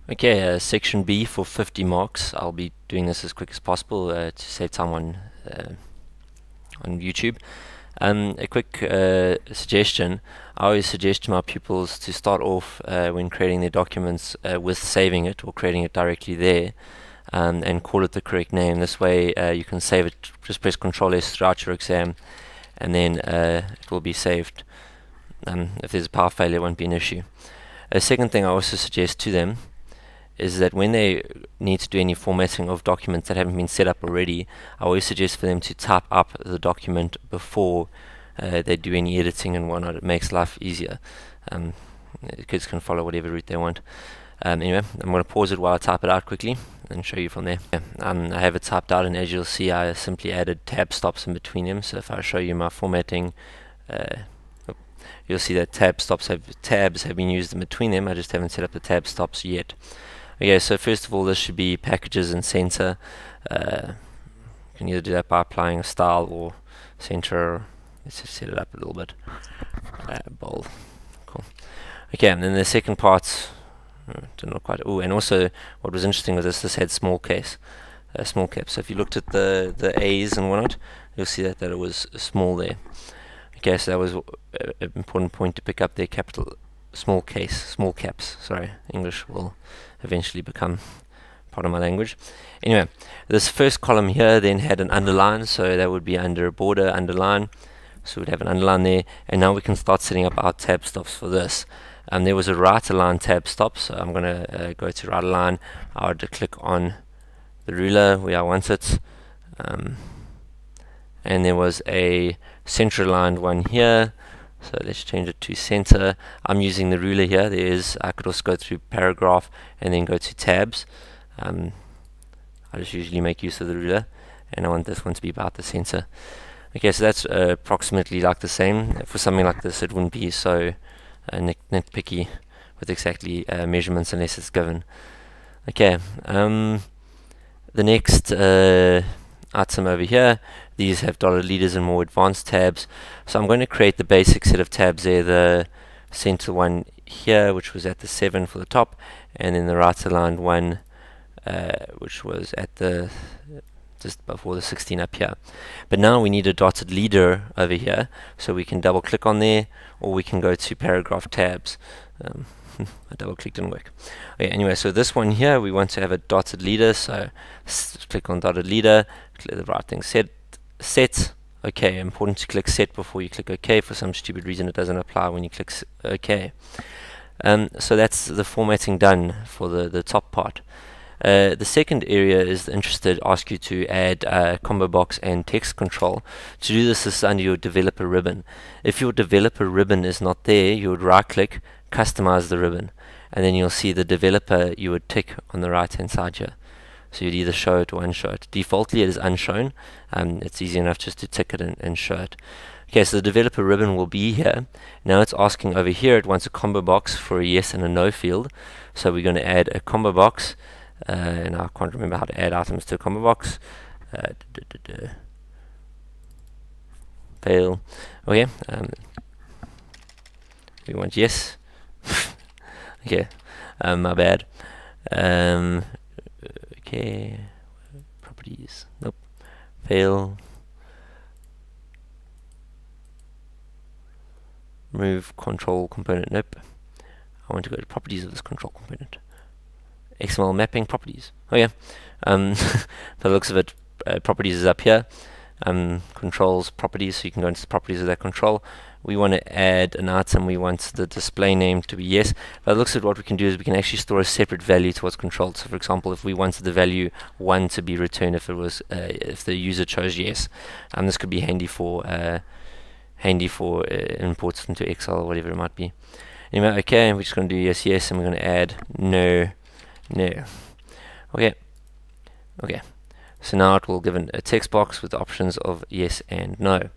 Okay, section B for 50 marks. I'll be doing this as quick as possible to save time on YouTube. A quick suggestion: I always suggest to my pupils to start off when creating their documents with saving it or creating it directly there, and call it the correct name. This way you can save it. Just press Ctrl S throughout your exam, and then it will be saved. If there's a power failure, it won't be an issue. A second thing I also suggest to them is that when they need to do any formatting of documents that haven't been set up already, I always suggest for them to type up the document before they do any editing and whatnot. It makes life easier. Kids can follow whatever route they want. Anyway, I'm going to pause it while I type it out quickly and show you from there. I have it typed out, and as you'll see, I simply added tab stops in between them. So if I show you my formatting, you'll see that tabs have been used in between them. I just haven't set up the tab stops yet. Okay, so first of all, this should be packages and center. You can either do that by applying a style or center. Let's just set it up a little bit. Bold. Cool. Okay, and then the second part didn't look quite. Oh, and also what was interesting was this had small caps. So if you looked at the A's and whatnot, you'll see that it was small there. Okay, so that was an important point to pick up there. Small caps. Sorry, English will eventually become part of my language. Anyway, this first column here then had an underline, so that would be under border underline. So we'd have an underline there, and now we can start setting up our tab stops for this. There was a right align tab stop, so I'm going to go to right align. I would click on the ruler where I want it, and there was a center aligned one here. So let's change it to center. I'm using the ruler here. I could also go through paragraph and then go to tabs. I just usually make use of the ruler, and I want this one to be about the center. Okay, so that's approximately like the same. For something like this, it wouldn't be so nitpicky with exactly measurements unless it's given. Okay, the next item over here, these have dotted leaders and more advanced tabs. So I'm going to create the basic set of tabs there, the center one here, which was at the 7 for the top, and then the right aligned one, which was at the just before the 16 up here. But now we need a dotted leader over here, so we can double click on there, or we can go to paragraph tabs. I double click didn't work. Okay, anyway, so this one here, we want to have a dotted leader, so click on dotted leader, click the right thing, set. Okay, important to click set before you click OK. For some stupid reason it doesn't apply when you click OK. So that's the formatting done for the top part. The second area is interested, ask you to add combo box and text control. To do this is under your developer ribbon. If your developer ribbon is not there, you would right click, customize the ribbon, and then you'll see the developer you would tick on the right hand side here. So you'd either show it or unshow it. Defaultly it is unshown. It's easy enough just to tick it and show it. Okay, so the developer ribbon will be here. Now it's asking over here, it wants a combo box for a yes and a no field. So we're going to add a combo box. And I can't remember how to add items to a combo box. Fail. Okay. We want yes. Okay. My bad. Okay. Properties. Nope. Fail. Remove control component. Nope. I want to go to properties of this control component. XML mapping properties. Oh yeah. By the looks of it, properties is up here. Controls properties, so you can go into the properties of that control. We want to add an item. We want the display name to be yes. By the looks of it, what we can do is we can actually store a separate value to what's controlled. So for example, if we wanted the value 1 to be returned if it was if the user chose yes, this could be handy for imports into Excel or whatever it might be. Anyway, okay, we're just going to do yes, yes, and we're going to add no. Okay. So now it will give a text box with the options of yes and no.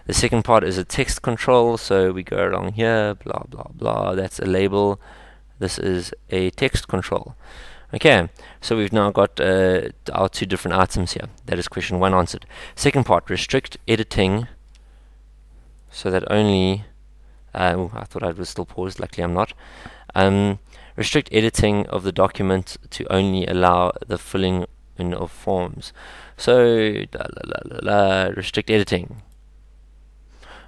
The second part is a text control, so we go along here, blah blah blah. That's a label. This is a text control. Okay, so we've now got our two different items here. That is question 1 answered. Second part, restrict editing so that only I thought I was still paused, luckily I'm not. Restrict editing of the document to only allow the filling in of forms. So, restrict editing.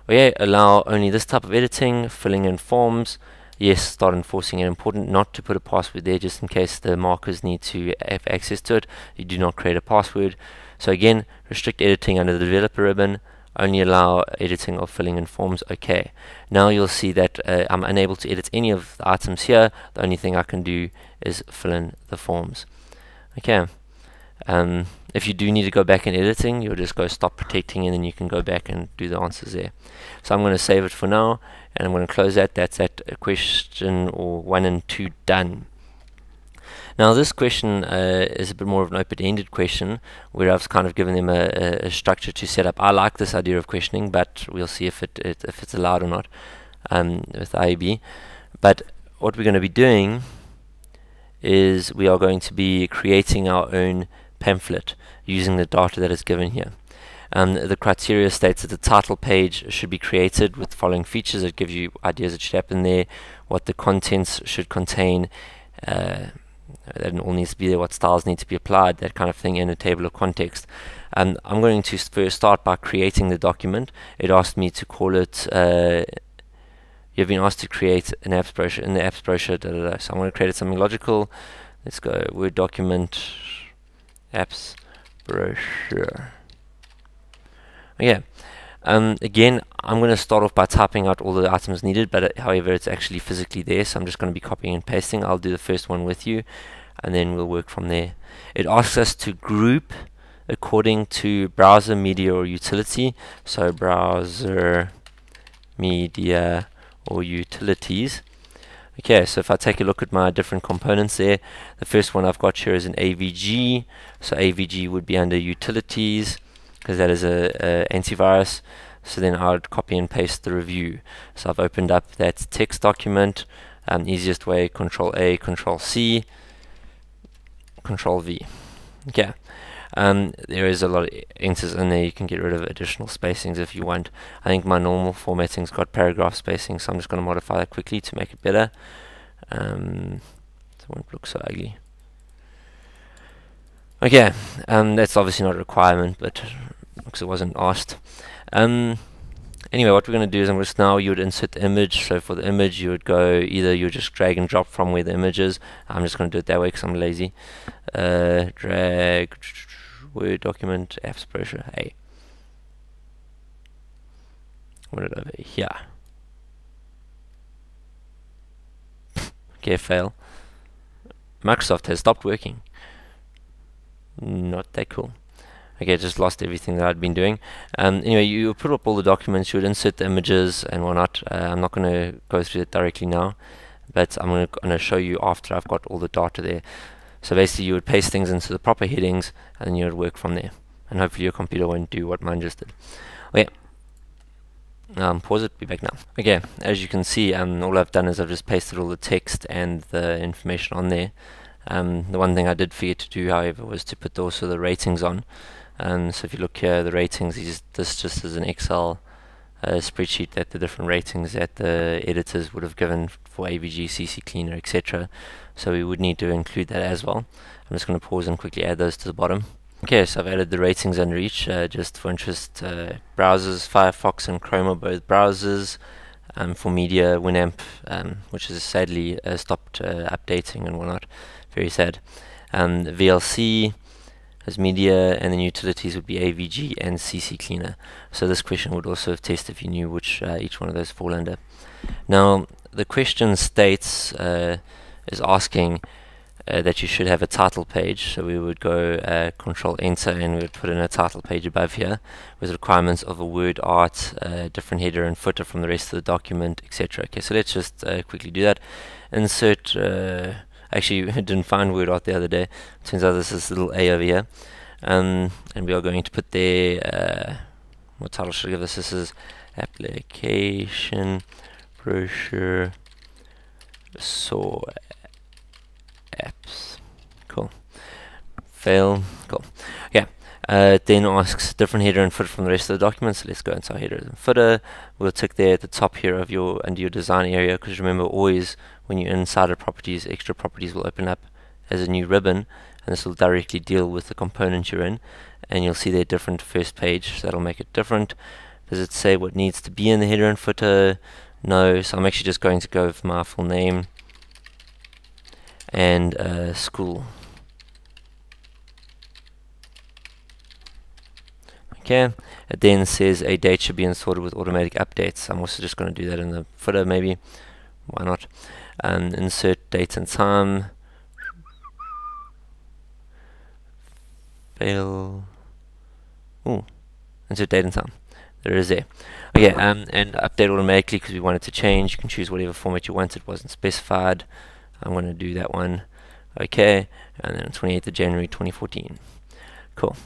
Okay, allow only this type of editing, filling in forms. Yes, start enforcing it. Important not to put a password there just in case the markers need to have access to it. You do not create a password. So again, restrict editing under the developer ribbon. Only allow editing of filling in forms. Okay. Now you'll see that I'm unable to edit any of the items here. The only thing I can do is fill in the forms. Okay. If you do need to go back in editing, you'll just go stop protecting and then you can go back and do the answers there. So I'm going to save it for now and I'm going to close that. That's that question or 1 and 2 done. Now this question is a bit more of an open-ended question where I've kind of given them a structure to set up. I like this idea of questioning, but we'll see if it's allowed or not with IAB. But what we're going to be doing is we are going to be creating our own pamphlet using the data that is given here. The criteria states that the title page should be created with the following features. It gives you ideas that should happen there, what the contents should contain, that all needs to be there, what styles need to be applied, that kind of thing, in a table of context. I'm going to first start by creating the document. It asked me to call it, you've been asked to create an apps brochure. In the apps brochure, so I'm going to create something logical. Let's go Word document, apps brochure. Okay. Again, I'm going to start off by typing out all the items needed, but however, it's actually physically there, so I'm just going to be copying and pasting. I'll do the first one with you, and then we'll work from there. It asks us to group according to browser, media, or utility. So browser, media, or utilities. Okay, so if I take a look at my different components there, the first one I've got here is an AVG. So AVG would be under utilities, because that is a antivirus. So then I would copy and paste the review. So I've opened up that text document. Easiest way, Control A, Control C, Control V. Okay. There is a lot of enters in there. You can get rid of additional spacings if you want. I think my normal formatting's got paragraph spacing, so I'm just going to modify that quickly to make it better. So it won't look so ugly. Okay, that's obviously not a requirement, but because it wasn't asked. Anyway, what we're going to do is now you would insert the image. So for the image, you would go either you just drag and drop from where the image is. I'm just going to do it that way because I'm lazy. Drag Word document, apps brochure. Hey, put it over here. Okay, fail. Microsoft has stopped working. Not that cool. Okay, just lost everything that I'd been doing. Anyway, you put up all the documents, you would insert the images and whatnot. I'm not going to go through it directly now, but I'm going to show you after I've got all the data there. So basically you would paste things into the proper headings and then you would work from there. And hopefully your computer won't do what mine just did. Okay. Pause it, be back now. Okay, as you can see, all I've done is I've just pasted all the text and the information on there. The one thing I did forget to do, however, was to put also the ratings on. So if you look here, the ratings, this just is an Excel spreadsheet that the different ratings that the editors would have given for AVG, CC Cleaner, etc. So we would need to include that as well. I'm just going to pause and quickly add those to the bottom. Okay, so I've added the ratings under each, just for interest. Browsers, Firefox and Chrome are both browsers. For media, Winamp, which is sadly stopped updating and whatnot. Very sad. VLC as media, and then utilities would be AVG and CC Cleaner. So this question would also test if you knew which each one of those fall under. Now, the question states, is asking that you should have a title page. So we would go Control Enter and we would put in a title page above here with requirements of a word art, different header and footer from the rest of the document, etc. Okay, so let's just quickly do that. Insert, actually I didn't find word art the other day. Turns out this is little A over here. And we are going to put there, what title should I give this? This is application brochure so apps. Cool. Fail. Cool. Yeah. It then asks different header and footer from the rest of the document. So let's go into our header and footer. We'll tick there at the top here of under your design area, because remember, always when you're inside of properties, extra properties will open up as a new ribbon, and this will directly deal with the component you're in, and you'll see their different first page, so that'll make it different. Does it say what needs to be in the header and footer? No, so I'm actually just going to go with my full name and school. Okay, it then says a date should be installed with automatic updates. I'm also just going to do that in the footer, maybe. Why not? Insert date and time. Fail. Ooh, insert date and time. There it is there. Okay, and update automatically because we want it to change. You can choose whatever format you want. It wasn't specified. I'm going to do that one. Okay, and then 28th of January 2014. Cool.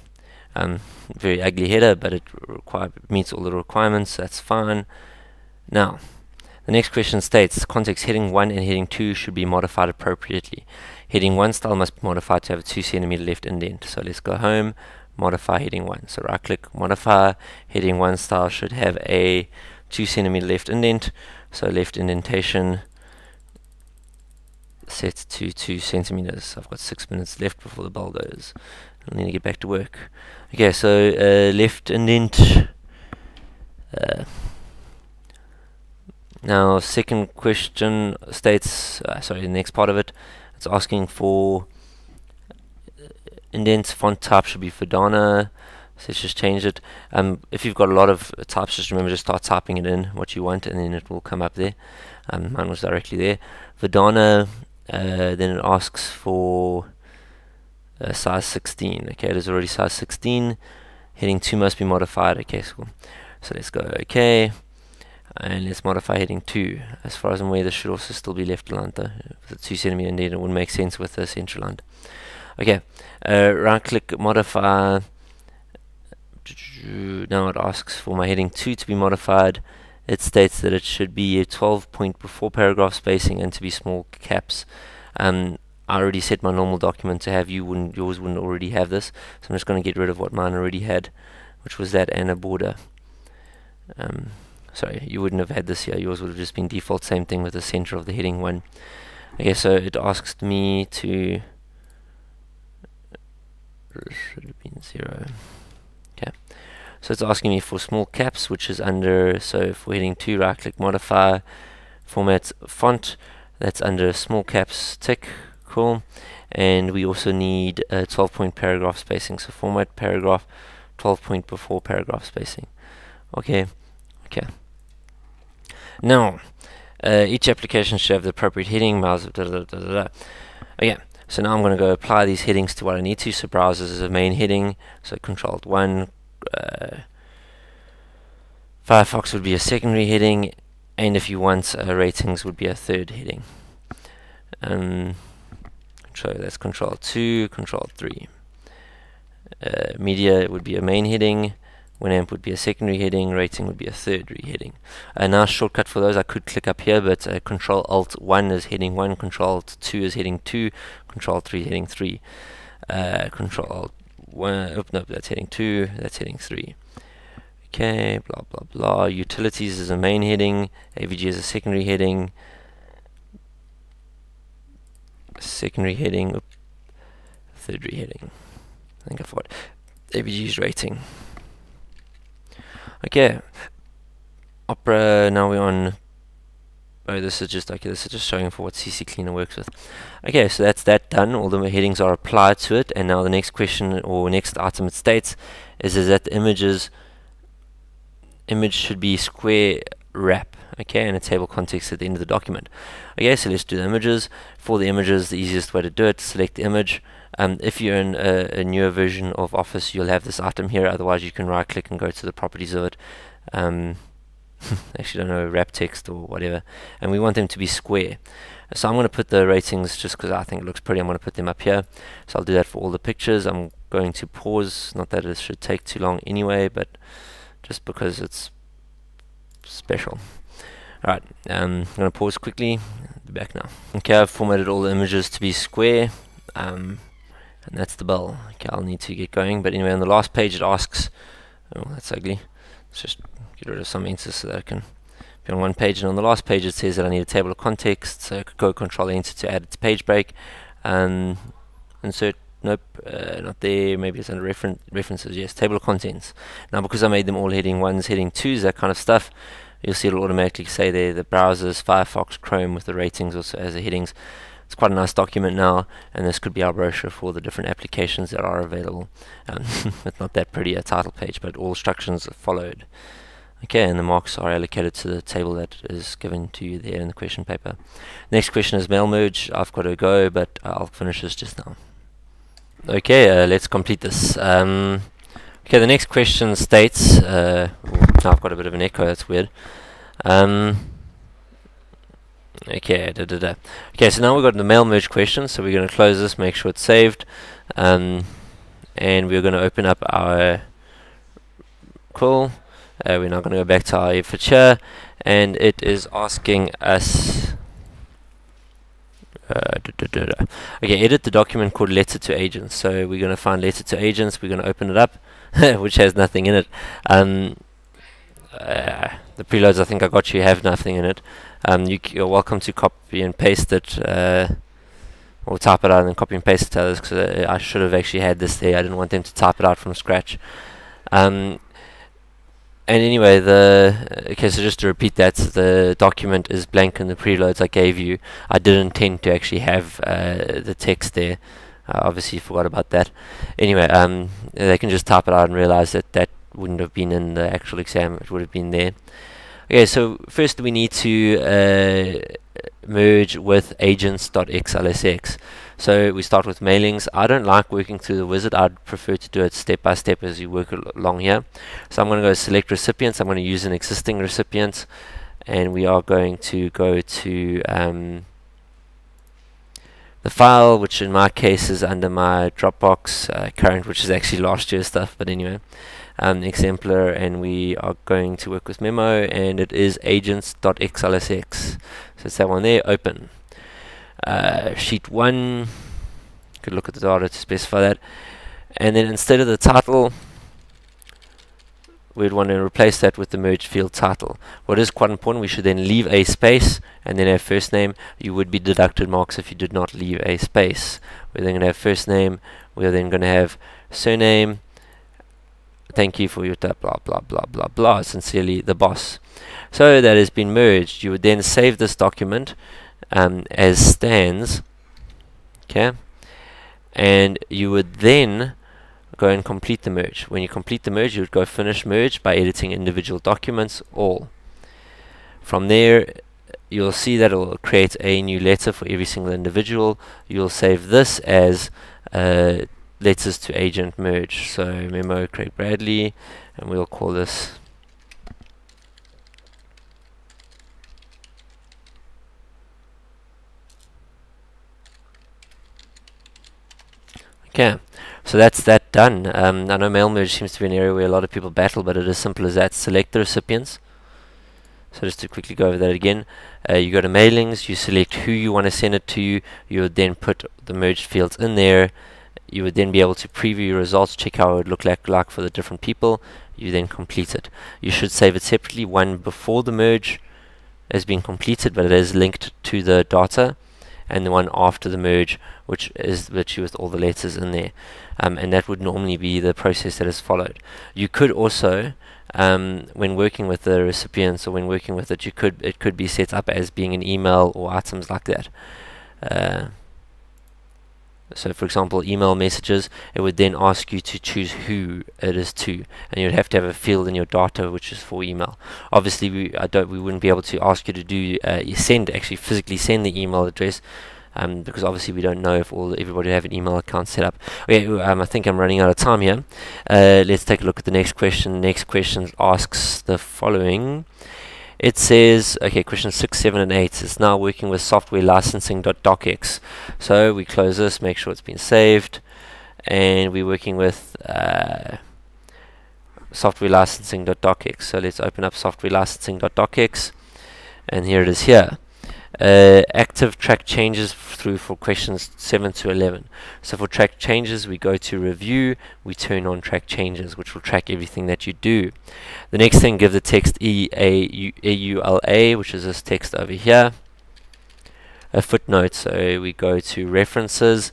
Very ugly header, but it meets all the requirements. That's fine. Now, the next question states context heading 1 and heading 2 should be modified appropriately. Heading 1 style must be modified to have a 2 cm left indent. So let's go home, modify heading 1. So right click, modify. Heading 1 style should have a 2 cm left indent. So left indentation set to 2 centimeters. I've got 6 minutes left before the bell goes. I need to get back to work. Okay, so left indent. Now, second question states, sorry, the next part of it, it's asking for indent font type should be Verdana. So let's just change it. If you've got a lot of types, just remember to start typing it in what you want, and then it will come up there. Mine was directly there. Verdana. Then it asks for size 16. Okay, it is already size 16. Heading 2 must be modified. Okay, cool. So let's go OK, and let's modify heading 2. As far as I'm aware, this should also still be left aligned though. With a 2 cm indent, it wouldn't make sense with the center aligned. Okay, right click, modify. Now it asks for my heading 2 to be modified. It states that it should be a 12 point before paragraph spacing and to be small caps. I already set my normal document to have yours wouldn't already have this, so I'm just going to get rid of what mine already had, which was that and a border. Sorry, you wouldn't have had this here. Yours would have just been default. Same thing with the center of the heading 1. Okay, so it asks me to. Should have been 0. Okay. So it's asking me for small caps, which is under, so for heading 2, right click, modify, format font, that's under small caps, tick, cool. And we also need a 12 point paragraph spacing, so format paragraph, 12 point before paragraph spacing. Okay, okay. Now, each application should have the appropriate heading, Okay, so now I'm going to go apply these headings to what I need to. So browsers is a main heading, so Control-1. Firefox would be a secondary heading, and if you want ratings would be a third heading. So that's Control-2, Control-3. Media would be a main heading, Winamp would be a secondary heading, rating would be a third heading. Now shortcut for those, I could click up here, but Control-Alt-1 is heading 1, Control-2 is heading 2, Control-3 heading 3. Control-Alt-1, no, that's heading 2, that's heading 3. Okay, blah blah blah. Utilities is a main heading, AVG is a secondary heading, third heading. I think I forgot. AVG's rating. Okay, Opera. Now we're on. Oh, this is just okay. This is just showing for what CC Cleaner works with. Okay, so that's that done. All the headings are applied to it, and now the next question or next item it states is that the image should be square wrap, okay, and a table context at the end of the document. Okay, so let's do the images. For the images, the easiest way to do it, select the image. If you're in a newer version of Office, you'll have this item here. Otherwise, you can right click and go to the properties of it. Actually, don't know, wrap text or whatever. And we want them to be square. So I'm going to put the ratings, just because I think it looks pretty, I'm going to put them up here. So I'll do that for all the pictures. I'm going to pause, not that it should take too long anyway, but just because it's special. Alright, I'm going to pause quickly. Be back now. Okay, I've formatted all the images to be square. And that's the bell. Okay, I'll need to get going. But anyway, on the last page it asks, oh, that's ugly. Let's just get rid of some answers so that I can be on one page, and on the last page it says that I need a table of contents, so I could go Control Enter to add it to page break. Insert, nope, not there, maybe it's under references, yes, table of contents. Now because I made them all heading 1s, heading 2s, that kind of stuff, you'll see it'll automatically say there the browsers, Firefox, Chrome with the ratings also as the headings. It's quite a nice document now, and this could be our brochure for the different applications that are available. It's not that pretty a title page, but all instructions are followed. Okay, and the marks are allocated to the table that is given to you there in the question paper. Next question is mail merge. I've got to go, but I'll finish this just now. Okay, let's complete this. Okay, the next question states, now I've got a bit of an echo, that's weird. Okay, Okay, so now we've got the mail merge question, so we're going to close this, make sure it's saved, and we're going to open up our call. We're now going to go back to our effort here, and it is asking us, okay, edit the document called letter to agents. So we're going to find letter to agents, we're going to open it up, which has nothing in it. The preloads I think I got you have nothing in it. You're welcome to copy and paste it, or type it out and then copy and paste it to others, because I should have actually had this there. I didn't want them to type it out from scratch. And anyway, okay, so just to repeat that, the document is blank in the preloads I gave you. I did intend to actually have the text there. Obviously forgot about that. Anyway, they can just type it out and realize that that wouldn't have been in the actual exam, it would have been there. Okay, so first we need to merge with agents.xlsx. So we start with mailings. I don't like working through the wizard. I'd prefer to do it step by step as you work along here. So I'm going to go select recipients. I'm going to use an existing recipient, and we are going to go to the file, which in my case is under my Dropbox current, which is actually last year's stuff, but anyway, exemplar, and we are going to work with Memo, and it is agents.xlsx. So it's that one there. Open. Sheet 1, could look at the data to specify that, and then instead of the title we'd want to replace that with the merged field title. What is quite important, we should then leave a space and then have first name. You would be deducted marks if you did not leave a space. We're then going to have first name, we're then going to have surname, thank you for your blah blah blah blah blah, sincerely the boss. So that has been merged. You would then save this document as stands, okay, and you would then go and complete the merge. When you complete the merge, you would go finish merge by editing individual documents all. From there you'll see that it will create a new letter for every single individual. You'll save this as letters to agent merge, so Memo Craig Bradley, and we'll call this okay. So that's that done. I know mail merge seems to be an area where a lot of people battle, but it is simple as that. Select the recipients. So just to quickly go over that again, you go to mailings, you select who you want to send it to. You would then put the merged fields in there. You would then be able to preview your results, check how it would look like for the different people. You then complete it. You should save it separately, one before the merge has been completed, but it is linked to the data, and the one after the merge, which is literally with all the letters in there. And that would normally be the process that is followed. You could also, when working with the recipients or when working with it, it could be set up as being an email or items like that. So for example, email messages, it would then ask you to choose who it is to, and you would have to have a field in your data which is for email. Obviously we wouldn't be able to ask you to do actually physically send the email address, because obviously we don't know if everybody have an email account set up. Okay, I think I'm running out of time here. Let's take a look at the next question. The next question asks the following. It says, okay, question 6, 7, and 8. It's now working with software licensingdocx. So we close this, make sure it's been saved, and we're working with software licensingdocx. So let's open up software licensingdocx, and here it is here. Active track changes through for questions 7 to 11. So for track changes, we go to review, we turn on track changes, which will track everything that you do. The next thing, give the text EAULA, which is this text over here, a footnote. So we go to references,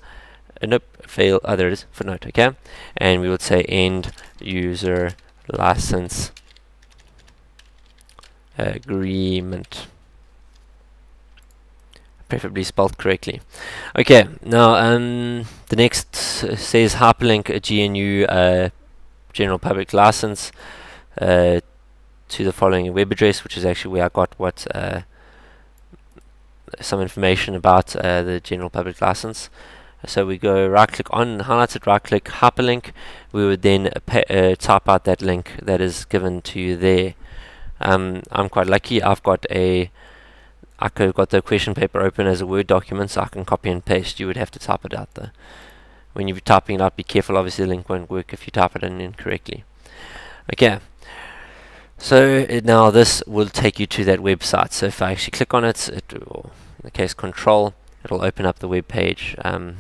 nope, fail, there it is, footnote, okay, and we would say end user license agreement, preferably spelled correctly. Okay, now the next says hyperlink a GNU general public license to the following web address, which is actually where I got what some information about the general public license. So we go right click on highlighted, right click hyperlink. We would then type out that link that is given to you there. I'm quite lucky. I've got the question paper open as a Word document, so I can copy and paste. You would have to type it out though. When you're typing it out, be careful. Obviously, the link won't work if you type it in incorrectly. Okay. So now this will take you to that website. So if I actually click on it, or in the case Control, it'll open up the web page, and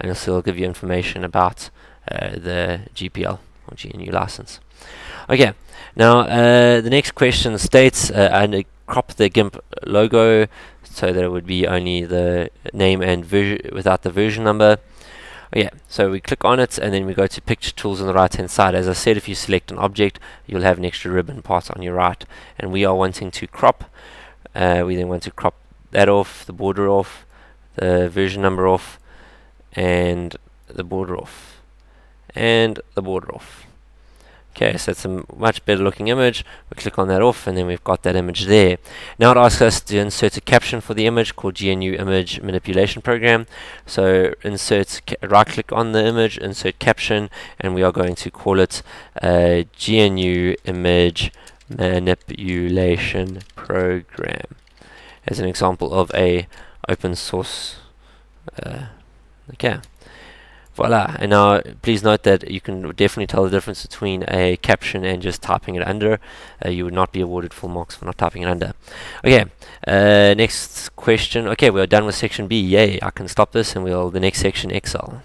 it'll still give you information about the GPL or GNU license. Okay, now the next question states and crop the GIMP logo so that it would be only the name and version without the version number. Okay, so we click on it and then we go to picture tools on the right hand side. As I said, if you select an object, you'll have an extra ribbon part on your right, and we are wanting to crop. We then want to crop that off, the border off, the version number off, and the border off, and the border off. Okay, so it's a much better looking image. We click on that off and then we've got that image there. Now it asks us to insert a caption for the image called GNU Image Manipulation Program. So right click on the image, insert caption, and we are going to call it GNU Image Manipulation Program as an example of a open source. Okay. Voila, and now please note that you can definitely tell the difference between a caption and just typing it under. You would not be awarded full marks for not typing it under. Okay, next question. Okay, we're done with section B. Yay, I can stop this and the next section, Excel.